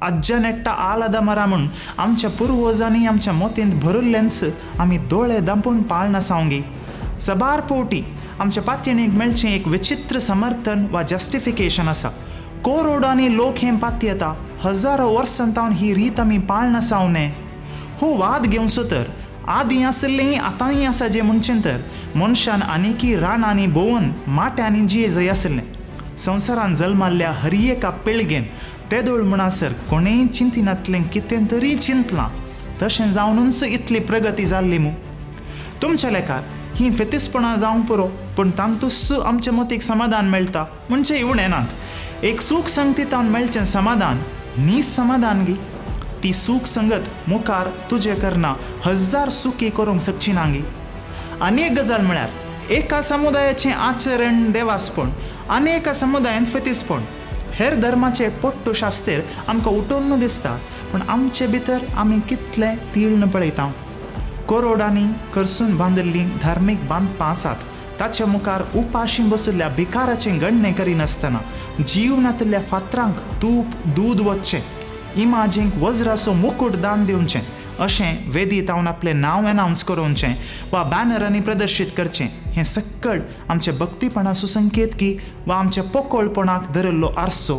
आज्या नेट्टा आलादा मरा म्हूण आमच्या पुर्वजांनी आमच्या मोतींत भरिल्लेंच आमी दोळे दांपून पाळना सावंगी. सबार पोवटी आमच्या पातयेणीक मेळचें एक विचित्र समर्थन वा जस्टिफिकेशन आसा. कोरोडांनी लोक हें पाती येता हजारो वर्सां तावन ही रीत आमी पाळना सावने. हो वाद घेवचो तर आदीं आसलें आतांय आसा जें म्हणचें तर मनशान आनिकी रानांनी भोंवन माट्यांनी जिये जंय आसलें. संवसारान जल्माल्ल्या हर एका पिळगेन तेदोळ म्हणसर कोणेंय चिंतिनातलें कितें तरी चिंतलां. तशें जावनूच इतली प्रगती जाल्ली मू. तुमच्या लेखार ही फेतिसपणां जावंक पुरो पूण तांतूच आमच्या मतीक समाधान मेळटा म्हणजे उणें नात. एक सूख संगतीतावन मेळचें समाधान नीस समाधान गी. ती सूख संगत मुखार तुजे करना हजार सुखी करूंक शकची ना गी. आनी एक गजाल म्हळ्यार एका समुदायाचें आचरण देवासपण आनी एका समुदायान फेतिसपण. हेर धर्माचे पोट्टू शास्त्र आमकां उठोवन दिसता पूण आमचे भितर आमी कितले तीळन पळयता. कोरोडांनी करसून बांदिल्लीं धार्मीक बांदपां आसात ताचे मुखार उपाशी बशिल्ल्या भिकाराचें गणने करिनासतना जिवनांतल्या फातरांक तूप दूद वचचें, इमाजींक वज्राचो मुकुट दान दिवचें अशें वेदीत हांवन आपलें नांव एनावन्स करोवचें वा बॅनरांनी प्रदर्शीत करचें हें सक्कड आमच्या भक्तीपणा सुसंकेत की वा आमच्या पोकळपणाक धरिल्लो आरसो